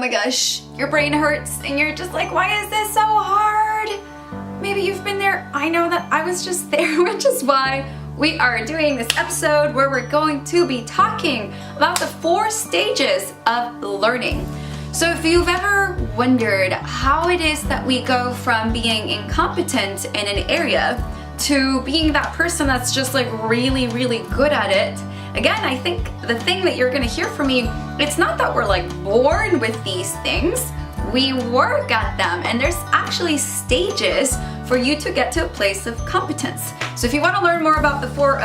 my gosh, your brain hurts and you're just like, why is this so hard? Maybe you've been there. I know that I was just there, which is why we are doing this episode where we're going to be talking about the 4 stages of learning. So if you've ever wondered how it is that we go from being incompetent in an area to being that person that's just like really, really good at it, again, I think the thing that you're gonna hear from me, it's not that we're like born with these things, we work at them, and there's actually stages for you to get to a place of competence. So if you want to learn more about the 4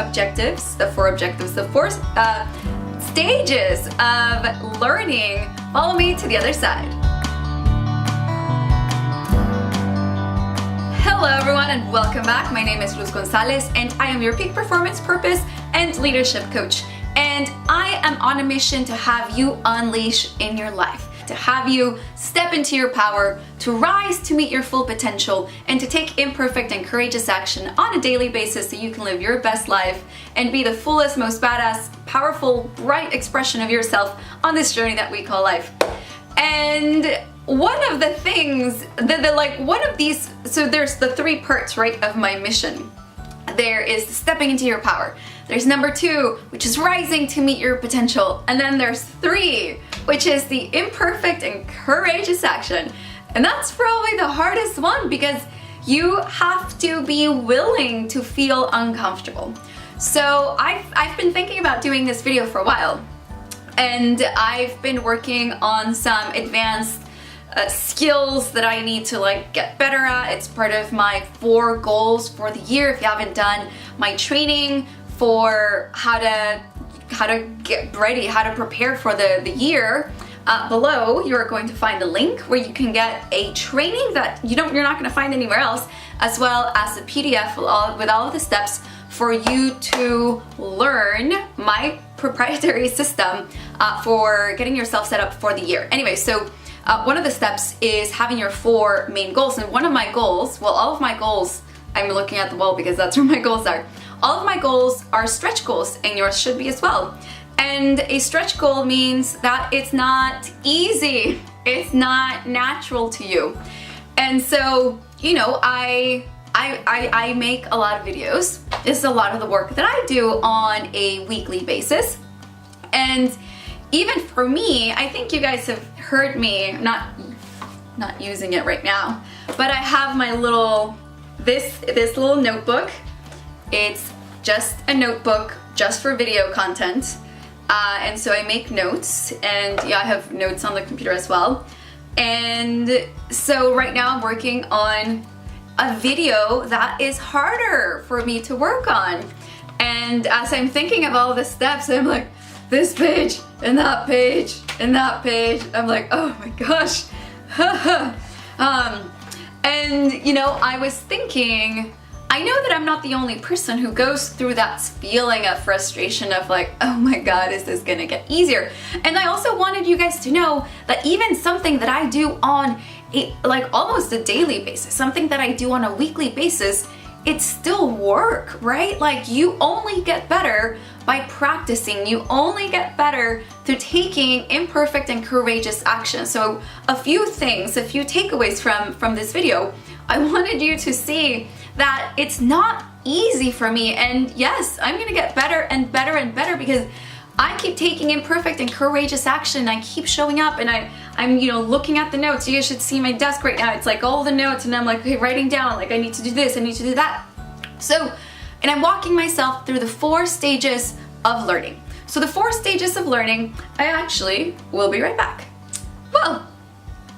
stages of learning, follow me to the other side. Hello everyone and welcome back. My name is Luz Gonzalez and I am your peak performance, purpose, and leadership coach. And I am on a mission to have you unleash in your life, to have you step into your power, to rise to meet your full potential, and to take imperfect and courageous action on a daily basis so you can live your best life and be the fullest, most badass, powerful, bright expression of yourself on this journey that we call life. And one of the things, so there's the 3 parts, right, of my mission. There is stepping into your power. There's number 2, which is rising to meet your potential. And then there's 3, which is the imperfect and courageous action. And that's probably the hardest one because you have to be willing to feel uncomfortable. So I've been thinking about doing this video for a while. And I've been working on some advanced skills that I need to like get better at. It's part of my 4 goals for the year. If you haven't done my training for how to get ready, how to prepare for the year, below you are going to find a link where you can get a training that you're not going to find anywhere else, as well as a PDF with all of the steps for you to learn my proprietary system for getting yourself set up for the year. Anyway, so one of the steps is having your 4 main goals, and one of my goals, well, all of my goals, I'm looking at the wall because that's where my goals are. All of my goals are stretch goals, and yours should be as well. And a stretch goal means that it's not easy, it's not natural to you. And so, you know, I make a lot of videos. This is a lot of the work that I do on a weekly basis. And even for me, I think you guys have heard me, not using it right now, but I have my little, this little notebook. It's just a notebook just for video content. And so I make notes, and yeah, I have notes on the computer as well. And so right now I'm working on a video that is harder for me to work on. And as I'm thinking of all the steps, I'm like, this page, and that page, and that page. I'm like, oh my gosh. And you know, I was thinking, I know that I'm not the only person who goes through that feeling of frustration of like, oh my God, is this gonna get easier? And I also wanted you guys to know that even something that I do on almost a daily basis, something that I do on a weekly basis, it's still work, right? Like, you only get better by practicing. You only get better through taking imperfect and courageous action. So a few takeaways from this video. I wanted you to see that it's not easy for me, and yes, I'm gonna get better and better and better because I keep taking imperfect and courageous action. I keep showing up, and I'm looking at the notes. You guys should see my desk right now. It's like all the notes, and I'm like, okay, writing down, like I need to do this, I need to do that. So, and I'm walking myself through the 4 stages of learning. So the 4 stages of learning, I actually will be right back. Well,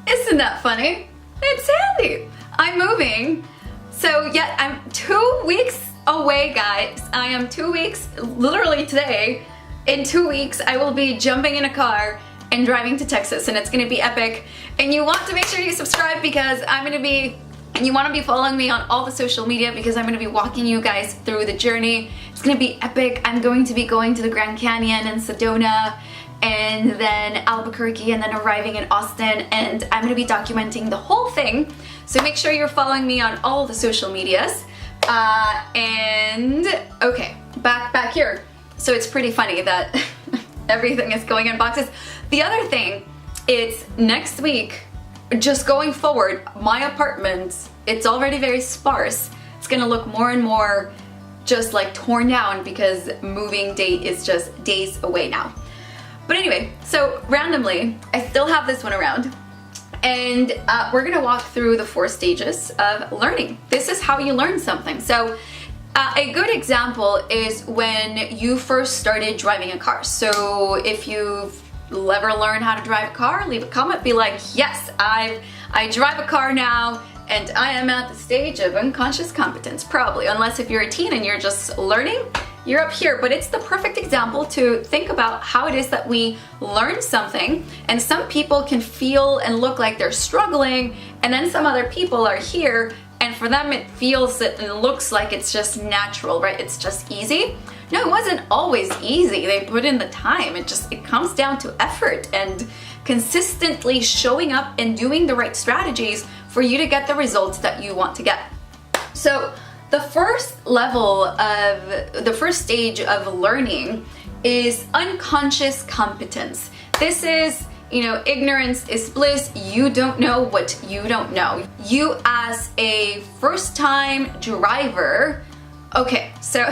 isn't that funny? It's handy. I'm moving. So yeah, I'm 2 weeks away, guys. I am 2 weeks, literally today. In 2 weeks, I will be jumping in a car and driving to Texas, and it's gonna be epic. And you want to make sure you subscribe because and you want to be following me on all the social media because I'm going to be walking you guys through the journey. It's going to be epic. I'm going to be going to the Grand Canyon and Sedona, and then Albuquerque, and then arriving in Austin, and I'm going to be documenting the whole thing. So make sure you're following me on all the social medias. And okay, back here. So it's pretty funny that everything is going in boxes. The other thing it's next week, just going forward, my apartment, it's already very sparse. It's gonna look more and more just like torn down because moving date is just days away now. But anyway, so randomly, I still have this one around, and we're gonna walk through the 4 stages of learning. This is how you learn something. So a good example is when you first started driving a car. So if you've ever learned how to drive a car, leave a comment, be like, yes, I drive a car now, and I am at the stage of unconscious competence, probably, unless if you're a teen and you're just learning, you're up here. But it's the perfect example to think about how it is that we learn something, and some people can feel and look like they're struggling, and then some other people are here, and for them it feels it and looks like it's just natural, right? It's just easy. No, it wasn't always easy. They put in the time. It comes down to effort and consistently showing up and doing the right strategies for you to get the results that you want to get. So the first stage of learning is unconscious competence. This is, ignorance is bliss. You don't know what you don't know. You as a first-time driver, okay, so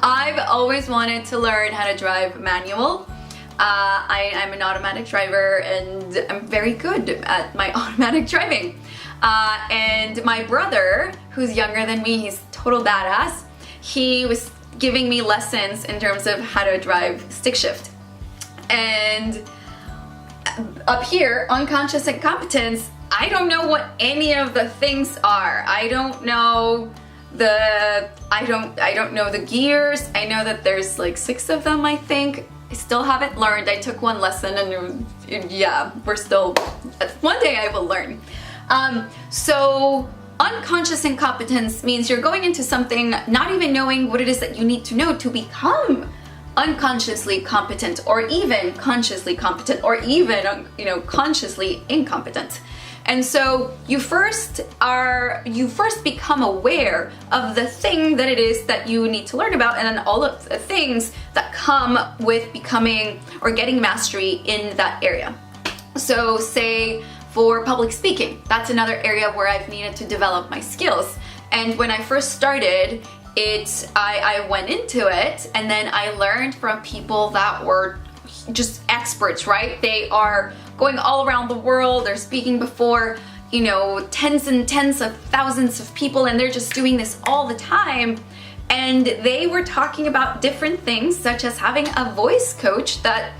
I've always wanted to learn how to drive manual. I'm an automatic driver, and I'm very good at my automatic driving. And my brother, who's younger than me, he's total badass. He was giving me lessons in terms of how to drive stick shift. And up here, unconscious incompetence, I don't know what any of the things are. I don't know the gears. I know that there's like 6 of them, I think. I still haven't learned. I took one lesson, and yeah, one day I will learn. So unconscious incompetence means you're going into something not even knowing what it is that you need to know to become unconsciously competent, or even consciously competent, or even consciously incompetent. And so you first become aware of the thing that it is that you need to learn about, and then all of the things that come with becoming or getting mastery in that area. So say for public speaking, that's another area where I've needed to develop my skills. And when I first started, I went into it, and then I learned from people that were just experts, right? They are going all around the world, they're speaking before, tens and tens of thousands of people, and they're just doing this all the time. And they were talking about different things, such as having a voice coach. That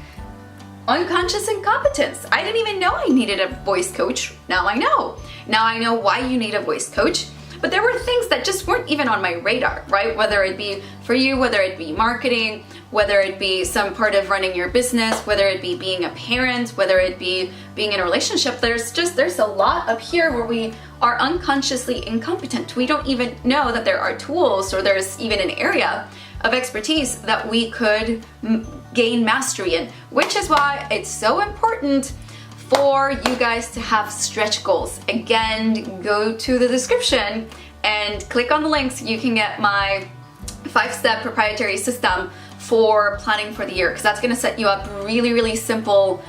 unconscious incompetence. I didn't even know I needed a voice coach. Now I know. Now I know why you need a voice coach. But there were things that just weren't even on my radar, right? Whether it be for you, whether it be marketing, whether it be some part of running your business, whether it be being a parent, whether it be being in a relationship. There's a lot up here where we are unconsciously incompetent. We don't even know that there are tools, or there's even an area of expertise that we could gain mastery in, which is why it's so important for you guys to have stretch goals. Again, go to the description and click on the links. You can get my 5-step proprietary system for planning for the year, because that's going to set you up really, really simple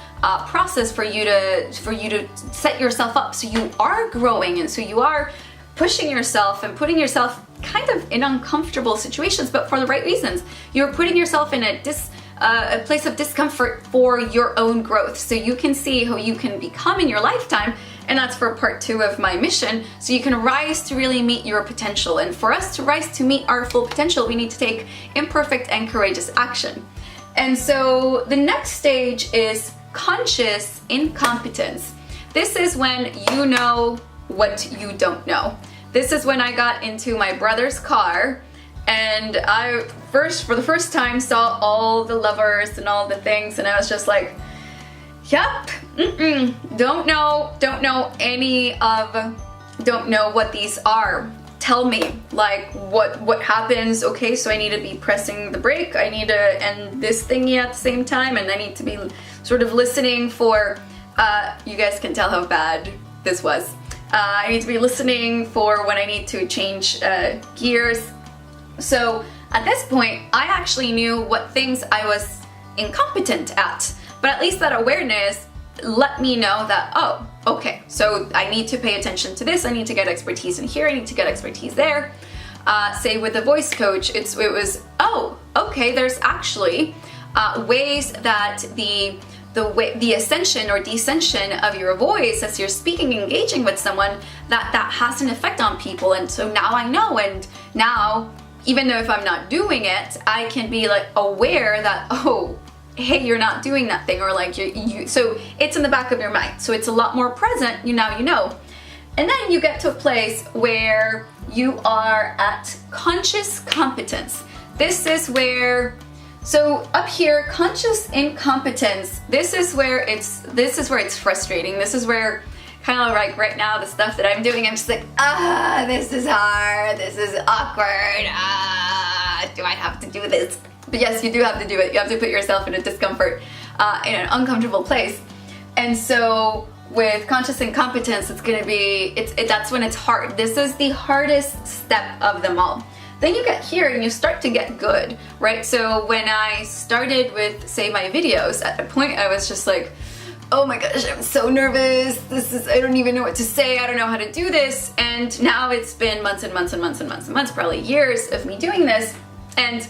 process for you to set yourself up so you are growing, and so you are pushing yourself and putting yourself kind of in uncomfortable situations, but for the right reasons. You're putting yourself in a place of discomfort for your own growth, so you can see who you can become in your lifetime. And that's for part 2 of my mission, so you can rise to really meet your potential. And for us to rise to meet our full potential, we need to take imperfect and courageous action. And so the next stage is conscious incompetence. This is when you know what you don't know. This is when I got into my brother's car, and I for the first time saw all the levers and all the things, and I was just like, yep, don't know what these are. Tell me, like, what happens? Okay, so I need to be pressing the brake, I need to end this thingy at the same time, and I need to be sort of listening for, you guys can tell how bad this was. I need to be listening for when I need to change gears. So at this point, I actually knew what things I was incompetent at, but at least that awareness let me know that, oh, okay, so I need to pay attention to this, I need to get expertise in here, I need to get expertise there. Say with the voice coach, it was, oh, okay, there's actually ways that the ascension or descension of your voice as you're speaking, engaging with someone, that has an effect on people. And so now I know, and now, even though if I'm not doing it, I can be like aware that, oh, hey, you're not doing that thing, or like so it's in the back of your mind. So it's a lot more present, now you know. And then you get to a place where you are at conscious competence. This is where, so up here, conscious incompetence, this is where it's frustrating. This is where kind of like right now, the stuff that I'm doing, I'm just like, this is hard, this is awkward, do I have to do this? But yes, you do have to do it. You have to put yourself in a discomfort, in an uncomfortable place. And so with conscious incompetence, it's gonna be, that's when it's hard. This is the hardest step of them all. Then you get here and you start to get good, right? So when I started with, say, my videos, at a point I was just like, oh my gosh, I'm so nervous. I don't even know what to say. I don't know how to do this. And now it's been months and months and months and months and months, probably years of me doing this. And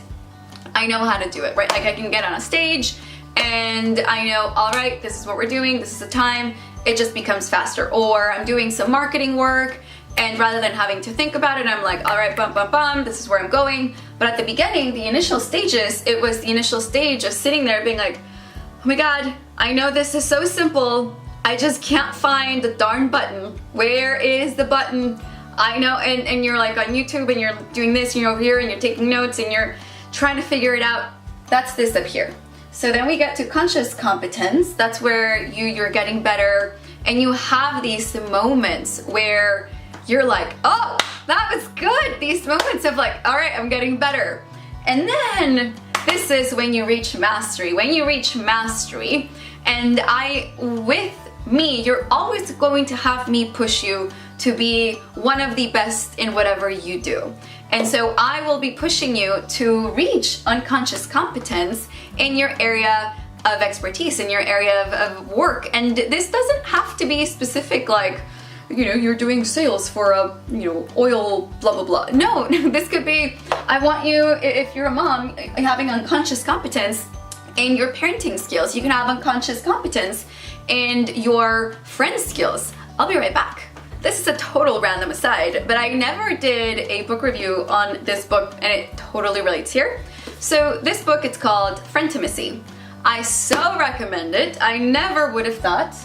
I know how to do it, right? Like I can get on a stage and I know, all right, this is what we're doing. This is the time. It just becomes faster. Or I'm doing some marketing work, and rather than having to think about it, I'm like, all right, bum, bum, bum, this is where I'm going. But at the beginning, the initial stages, it was the initial stage of sitting there being like, oh my God, I know this is so simple. I just can't find the darn button. Where is the button? I know, and you're like on YouTube and you're doing this and you're over here and you're taking notes and you're trying to figure it out. That's this up here. So then we get to conscious competence. That's where you're getting better, and you have these moments where you're like, oh, that was good. These moments of like, all right, I'm getting better. And then this is when you reach mastery. When you reach mastery, and with me, you're always going to have me push you to be one of the best in whatever you do. And so I will be pushing you to reach unconscious competence in your area of expertise, in your area of work. And this doesn't have to be specific, like, you're doing sales for a, oil, blah, blah, blah. No, this could be, I want you, if you're a mom, having unconscious competence in your parenting skills. You can have unconscious competence in your friend skills. I'll be right back. This is a total random aside, but I never did a book review on this book, and it totally relates here. So this book, it's called Frientimacy. I so recommend it. I never would have thought,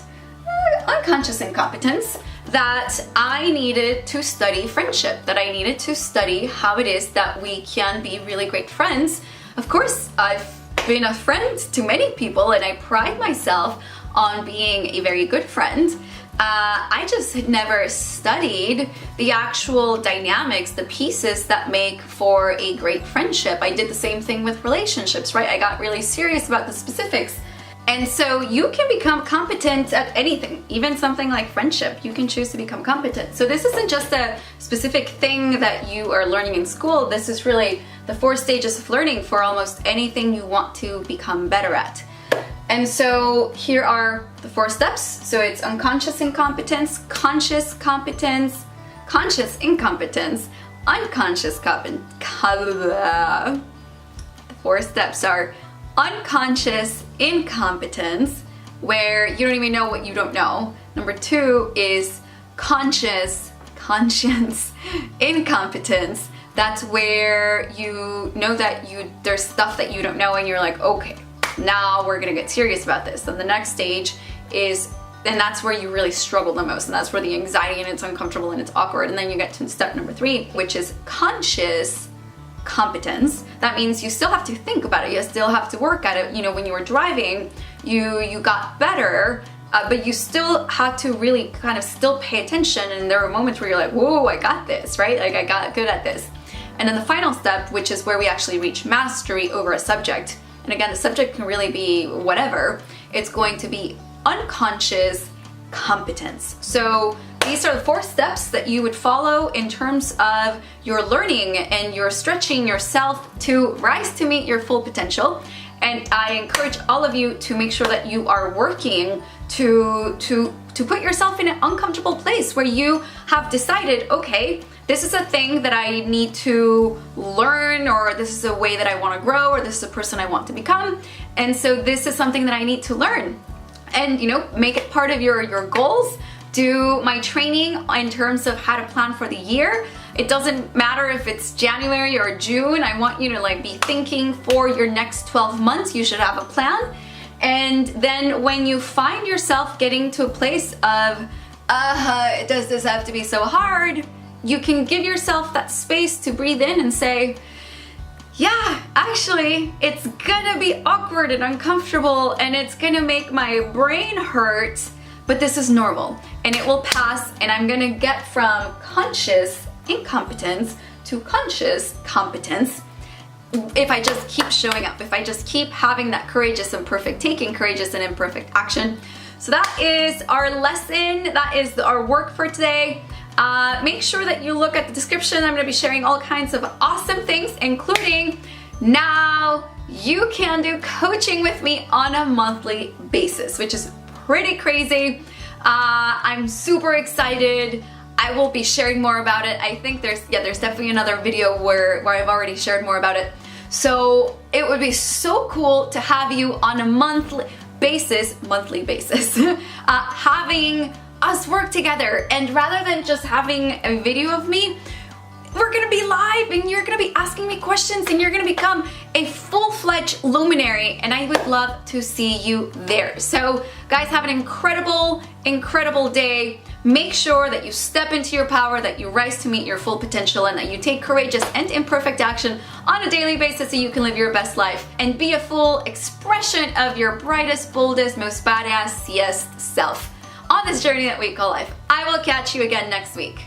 unconscious incompetence, that I needed to study friendship, that I needed to study how it is that we can be really great friends. Of course, I've been a friend to many people, and I pride myself on being a very good friend. I just had never studied the actual dynamics, the pieces that make for a great friendship. I did the same thing with relationships, right? I got really serious about the specifics. And so you can become competent at anything, even something like friendship. You can choose to become competent. So this isn't just a specific thing that you are learning in school. This is really the 4 stages of learning for almost anything you want to become better at. And so here are the 4 steps. So it's unconscious incompetence, conscious competence, conscious incompetence, unconscious competence. The 4 steps are unconscious incompetence, where you don't even know what you don't know. Number 2 is conscience incompetence. That's where you know that there's stuff that you don't know, and you're like, okay, now we're gonna get serious about this. And the next stage is, and that's where you really struggle the most, and that's where the anxiety, and it's uncomfortable and it's awkward. And then you get to step number 3, which is conscious competence. That means you still have to think about it, you still have to work at it. When you were driving, you got better, but you still had to really kind of still pay attention, and there were moments where you're like, whoa, I got this, right? Like I got good at this. And then the final step, which is where we actually reach mastery over a subject. And again, the subject can really be whatever. It's going to be unconscious competence. So these are the 4 steps that you would follow in terms of your learning and your stretching yourself to rise to meet your full potential. And I encourage all of you to make sure that you are working to put yourself in an uncomfortable place where you have decided, okay, this is a thing that I need to learn, or this is a way that I want to grow, or this is a person I want to become, and so this is something that I need to learn. And you know, make it part of your goals. Do my training in terms of how to plan for the year. It doesn't matter if it's January or June. I want you to like be thinking for your next 12 months. You should have a plan. And then when you find yourself getting to a place of, does this have to be so hard? You can give yourself that space to breathe in and say, yeah, actually, it's gonna be awkward and uncomfortable and it's gonna make my brain hurt, but this is normal and it will pass, and I'm gonna get from conscious incompetence to conscious competence if I just keep showing up, if I just keep having that courageous and perfect, taking courageous and imperfect action. So that is our lesson, that is our work for today. Make sure that you look at the description. I'm going to be sharing all kinds of awesome things, including now you can do coaching with me on a monthly basis, which is pretty crazy. I'm super excited. I will be sharing more about it. I think there's definitely another video where I've already shared more about it. So it would be so cool to have you on a monthly basis, having us work together. And rather than just having a video of me, we're gonna be live and you're gonna be asking me questions and you're gonna become a full-fledged luminary, and I would love to see you there. So guys, have an incredible, incredible day. Make sure that you step into your power, that you rise to meet your full potential, and that you take courageous and imperfect action on a daily basis so you can live your best life and be a full expression of your brightest, boldest, most badass self on this journey that we call life. I will catch you again next week.